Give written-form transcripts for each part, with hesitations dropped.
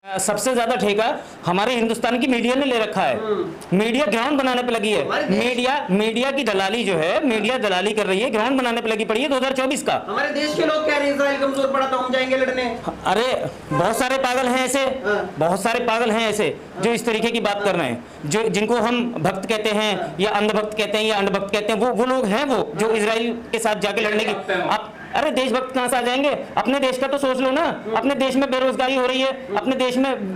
सबसे ज्यादा ठेका हमारे हिंदुस्तान की मीडिया ने ले रखा है। मीडिया ग्राउंड बनाने पे लगी है। मीडिया की दलाली जो है, मीडिया दलाली कर रही है, ग्राउंड बनाने पे लगी पड़ी है 2024 का। हमारे देश के लोग कह रहे हैं इजराइल कमजोर पड़ा तो हम जाएंगे लड़ने। अरे बहुत सारे पागल हैं ऐसे, बहुत सारे पागल हैं ऐसे जो इस तरीके की बात कर रहे हैं, जो जिनको हम भक्त कहते हैं या अंधभक्त कहते हैं या अंधभक्त कहते हैं, वो लोग हैं वो जो इजराइल के साथ जाके लड़ने की। आप अरे देशभक्त कहां से आ जाएंगे? अपने देश का तो सोच लो ना। अपने देश में बेरोजगारी हो रही है, अपने देश में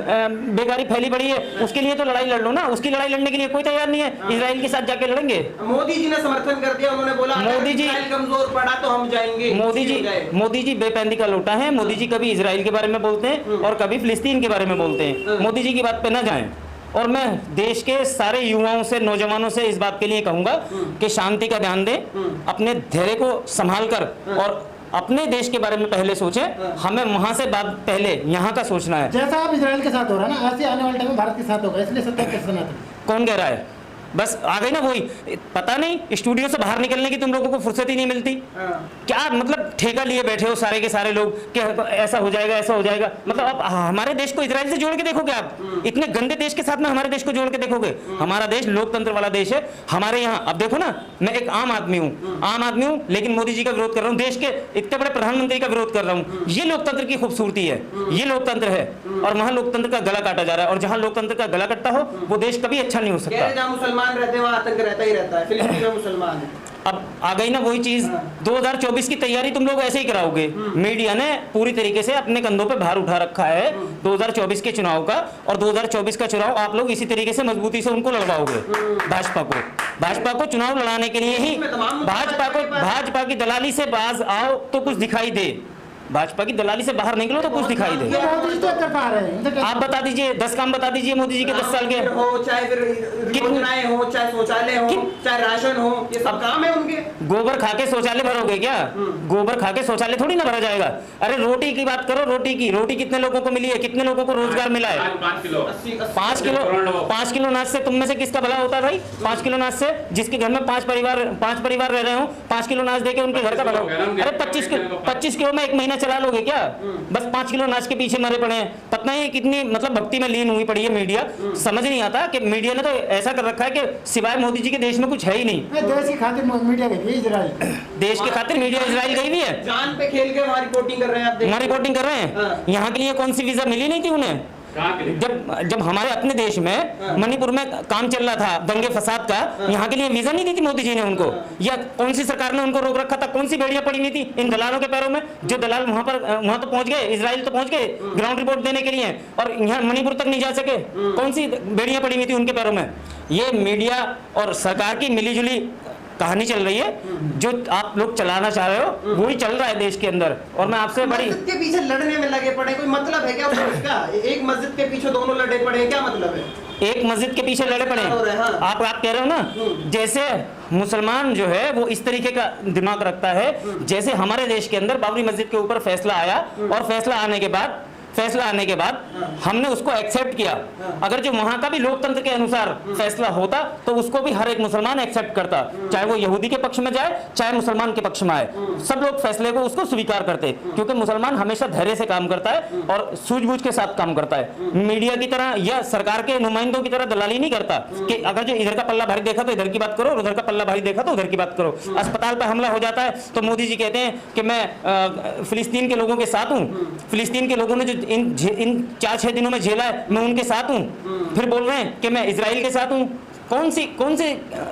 बेकारी फैली पड़ी है, उसके लिए तो लड़ाई लड़ लो ना। उसकी लड़ाई लड़ने के लिए कोई तैयार नहीं है। इजराइल के साथ जाके लड़ेंगे। मोदी जी ने समर्थन कर दिया, उन्होंने बोला मोदी जी कमजोर पड़ा तो हम जाएंगे। मोदी जी बेपैंदी का लोटा है। मोदी जी कभी इजराइल के बारे में बोलते हैं और कभी फिलिस्तीन के बारे में बोलते हैं। मोदी जी की बात पे ना जाएं। और मैं देश के सारे युवाओं से, नौजवानों से इस बात के लिए कहूंगा कि शांति का ध्यान दें, अपने धैर्य को संभाल कर और अपने देश के बारे में पहले सोचें। हमें वहां से बात पहले यहाँ का सोचना है। जैसा आप इजराइल के साथ हो रहा है ना, ऐसे आने वाले टाइम में भारत के साथ होगा, इसलिए सत्ता कैसे सनातन? कौन कह रहा है? बस आ गई ना वही, पता नहीं स्टूडियो से बाहर निकलने की तुम लोगों को फुर्सत ही नहीं मिलती। क्या मतलब ठेका लिए बैठे हो सारे के सारे लोग कि ऐसा हो जाएगा, ऐसा हो जाएगा। मतलब आप हमारे देश को इजराइल से जोड़ के देखोगे? आप इतने गंदे देश के साथ में हमारे देश को जोड़ के देखोगे? हमारा देश लोकतंत्र वाला देश है। हमारे यहाँ अब देखो ना, मैं एक आम आदमी हूँ, लेकिन मोदी जी का विरोध कर रहा हूँ, देश के इतने बड़े प्रधानमंत्री का विरोध कर रहा हूँ। ये लोकतंत्र की खूबसूरती है, ये लोकतंत्र है। और वहाँ लोकतंत्र का गला काटा जा रहा है, और जहाँ लोकतंत्र का गला कटता हो वो देश कभी अच्छा नहीं हो सकता। मुसलमान रहते हैं वहाँ आतंक रहता ही रहता है। फिलिस्तीन में मुसलमान है। अब आ गई ना वही चीज। 2024 की तैयारी तुम लोग ऐसे ही कराओगे। मीडिया ने पूरी तरीके से अपने कंधों पे भार उठा रखा है 2024 के चुनाव का, और 2024 का चुनाव आप लोग इसी तरीके से मजबूती से उनको लड़वाओगे। भाजपा को चुनाव लड़ाने के लिए ही भाजपा की दलाली से बाज आओ तो कुछ दिखाई दे। भाजपा की दलाली से बाहर निकलो तो कुछ दिखाई दे। आप बता दीजिए 10 काम बता दीजिए मोदी जी के 10 साल के। हो चाहे फिर योजनाएं हो, चाहे शौचालय हो, चाहे राशन हो, ये सब काम है उनके। गोबर खा के शौचालय भरोगे क्या? गोबर खा के शौचालय थोड़ी ना भरा जाएगा। अरे रोटी की बात करो, रोटी कितने लोगों को मिली है? कितने लोगों को रोजगार मिला है? 5 किलो अनाज से तुम में से किसका भला होता है भाई? 5 किलो अनाज से जिसके घर में 5 परिवार रह रहे हो, 5 किलो अनाज देके उनके घर का भला हो। अरे 25 किलो में एक महीना चला लोगे क्या? बस 5 किलो अनाज के पीछे मरे पड़े हैं। पता नहीं कितनी मतलब भक्ति में लीन हुई पड़ी है मीडिया। समझ नहीं आता कि मीडिया ने तो ऐसा कर रखा है कि सिवाय मोदी जी के देश में कुछ है ही नहीं। देश की खातिर मीडिया गई है इजराइल, देश के खातिर मीडिया इजराइल गई हुई है। जान पे खेल के वहाँ रिपोर्टिंग कर रहे हैं। वहाँ रिपोर्टिंग कर रहे हैं। यहाँ के लिए कौन सी वीजा मिली नहीं थी उन्हें? जब हमारे अपने देश में मणिपुर में काम चल रहा था दंगे फसाद का, यहाँ के लिए वीजा नहीं दी थी मोदी जी ने उनको? या कौन सी सरकार ने उनको रोक रखा था? कौन सी बेड़ियां पड़ी नहीं थी इन दलालों के पैरों में? जो दलाल वहां तो पहुंच गए, इजराइल तो पहुंच गए ग्राउंड रिपोर्ट देने के लिए, और यहाँ मणिपुर तक नहीं जा सके। कौन सी बेड़ियां पड़ी हुई थी उनके पैरों में? ये मीडिया और सरकार की मिलीजुली कहानी चल रही है। जो आप लोग चलाना चाह रहे हो वही चल रहा है देश के अंदर। और मैं आपसे बड़ी मस्जिद के पीछे लड़ने में लगे पड़े, कोई मतलब है क्या उसका? एक मस्जिद के पीछे दोनों लड़े पड़े, क्या मतलब है? एक मस्जिद के पीछे लड़े पड़े आप कह रहे हो ना। जैसे मुसलमान जो है वो इस तरीके का दिमाग रखता है, जैसे हमारे देश के अंदर बाबरी मस्जिद के ऊपर फैसला आया, और फैसला आने के बाद हमने उसको एक्सेप्ट किया। अगर जो वहां का भी लोकतंत्र के अनुसार फैसला होता तो उसको भी हर एक मुसलमान एक्सेप्ट करता, चाहे वो यहूदी के पक्ष में जाए चाहे मुसलमान के पक्ष में आए। सब लोग फैसले को उसको स्वीकार करते, क्योंकि मुसलमान हमेशा धैर्य से काम करता है और सूझबूझ के साथ काम करता है। मीडिया की तरह या सरकार के नुमाइंदों की तरह दलाली नहीं करता कि अगर जो इधर का पल्ला भारी देखा तो इधर की बात करो, उधर का पल्ला भारी देखा तो उधर की बात करो। अस्पताल पर हमला हो जाता है तो मोदी जी कहते हैं कि मैं फिलिस्तीन के लोगों के साथ हूँ। फिलिस्तीन के लोगों ने जो इन 4-6 दिनों में झेला है मैं उनके साथ हूं। फिर बोल रहे हैं कि मैं इजराइल के साथ हूं। कौन से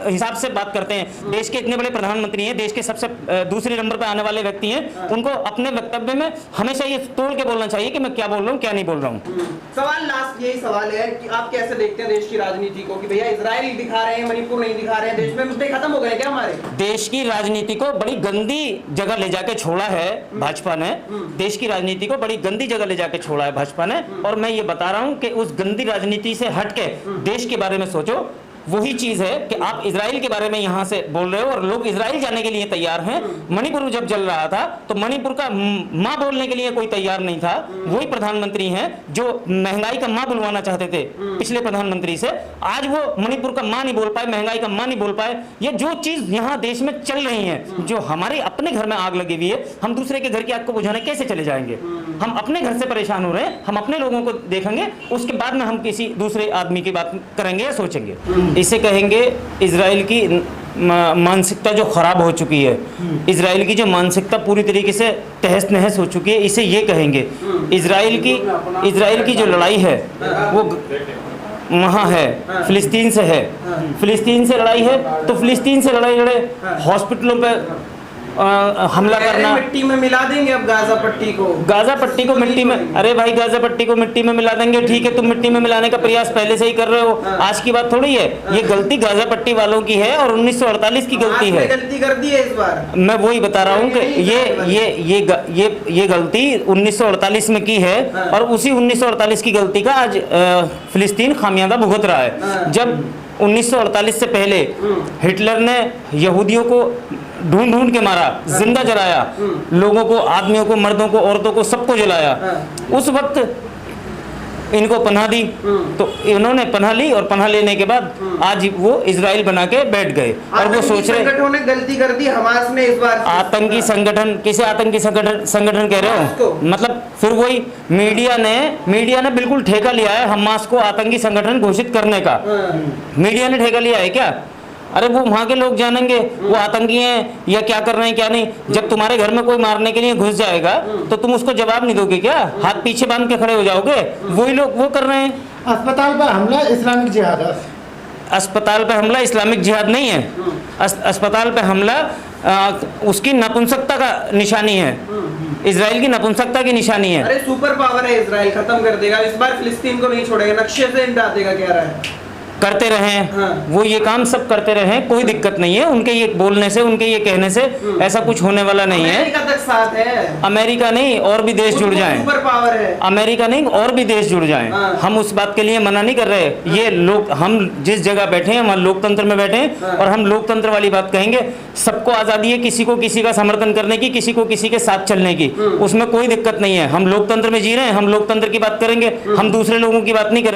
हिसाब से बात करते हैं? देश के इतने बड़े प्रधानमंत्री हैं, देश के सबसे दूसरे नंबर पे आने वाले व्यक्ति हैं, उनको अपने वक्तव्य में हमेशा ये तोड़ के बोलना चाहिए कि मैं क्या बोल रहा हूँ क्या नहीं बोल रहा हूँ। सवाल लास्ट यही सवाल है कि आप कैसे देखते हैं देश की राजनीति को, कि भैया इजराइल दिखा रहे हैं, मणिपुर नहीं दिखा रहे हैं, देश में मुद्दे खत्म हो गए क्या हमारे? देश की राजनीति को बड़ी गंदी जगह ले जाके छोड़ा है भाजपा ने। देश की राजनीति को बड़ी गंदी जगह ले जाके छोड़ा है भाजपा ने। और मैं ये बता रहा हूँ कि उस गंदी राजनीति से हट के देश के बारे में सोचो। वही चीज है कि आप इजराइल के बारे में यहाँ से बोल रहे हो और लोग इजराइल जाने के लिए तैयार हैं। मणिपुर जब जल रहा था तो मणिपुर का माँ बोलने के लिए कोई तैयार नहीं था। वही प्रधानमंत्री हैं जो महंगाई का माँ बुलवाना चाहते थे पिछले प्रधानमंत्री से, आज वो मणिपुर का माँ नहीं बोल पाए, महंगाई का माँ नहीं बोल पाए। ये जो चीज यहाँ देश में चल रही है, जो हमारे अपने घर में आग लगी हुई है, हम दूसरे के घर की आग को बुझाने कैसे चले जाएंगे? हम अपने घर से परेशान हो रहे हैं, हम अपने लोगों को देखेंगे, उसके बाद में हम किसी दूसरे आदमी की बात करेंगे या सोचेंगे। इसे कहेंगे इजराइल की मानसिकता जो खराब हो चुकी है, इजराइल की जो मानसिकता पूरी तरीके से तहस नहस हो चुकी है, इसे ये कहेंगे। इजराइल की जो लड़ाई है वो वहाँ है, फिलिस्तीन से है, फिलिस्तीन से लड़ाई है, तो फिलिस्तीन से लड़ाई लड़े, हॉस्पिटलों पे हमला करना। मिट्टी में मिला देंगे अब गाजा पट्टी को मिट्टी में, अरे भाई गाजा पट्टी को मिट्टी में मिला देंगे, ठीक है, तुम मिट्टी में मिलाने का प्रयास पहले से ही कर रहे हो, आज की बात थोड़ी है। ये गलती गाजा पट्टी वालों की है और 1948 की गलती है। गलती कर दी है इस बार। मैं वही बता रहा हूँ कि ये गलती 1948 में की है और उसी 1948 की गलती का आज फिलिस्तीन खामियाजा भुगत रहा है। जब 1948 से पहले हिटलर ने यहूदियों को ढूंढ ढूंढ के मारा, जिंदा जलाया, लोगों को, आदमियों को, मर्दों को, औरतों को, सबको जलाया, उस वक्त इनको पनाह दी, तो इन्होंने पनाह ली और पनाह लेने के बाद आज वो इजराइल बना के बैठ गए और वो सोच रहे संगठनों ने गलती कर दी, हमास ने इस बार। आतंकी संगठन, किसे आतंकी संगठन कह रहे हो? मतलब फिर वही मीडिया ने बिल्कुल ठेका लिया है हमास को आतंकी संगठन घोषित करने का। मीडिया ने ठेका लिया है क्या? अरे वो वहाँ के लोग जानेंगे वो आतंकी हैं या क्या कर रहे हैं क्या नहीं। जब तुम्हारे घर में कोई मारने के लिए घुस जाएगा तो तुम उसको जवाब नहीं दोगे क्या? हाथ पीछे बांध के खड़े हो जाओगे? वही लोग वो कर रहे हैं। अस्पताल पर हमला इस्लामिक जिहाद है। अस्पताल पे हमला इस्लामिक जिहाद नहीं है। अस्पताल पे हमला उसकी नपुंसकता का निशानी है, इजराइल की नपुंसकता की निशानी है। अरे सुपर पावर है इजराइल, खत्म कर देगा इस बार, फिलिस्तीन को नहीं छोड़ेगा, नक्शे से हटा देगा, कह रहा है। करते रहे वो ये काम सब करते रहे, कोई दिक्कत नहीं है उनके ये बोलने से, उनके ये कहने से ऐसा कुछ होने वाला नहीं है। अमेरिका तक साथ है। अमेरिका नहीं और भी देश जुड़ जाएं, सुपर पावर है। अमेरिका नहीं और भी देश जुड़ जाएं। हम उस बात के लिए मना नहीं कर रहे। ये लोग, हम जिस जगह बैठे हैं वहाँ लोकतंत्र में बैठे हैं और हम लोकतंत्र वाली बात कहेंगे। सबको आज़ादी है किसी को किसी का समर्थन करने की, किसी को किसी के साथ चलने की, उसमें कोई दिक्कत नहीं है। हम लोकतंत्र में जी रहे हैं, हम लोकतंत्र की बात करेंगे, हम दूसरे लोगों की बात नहीं करेंगे।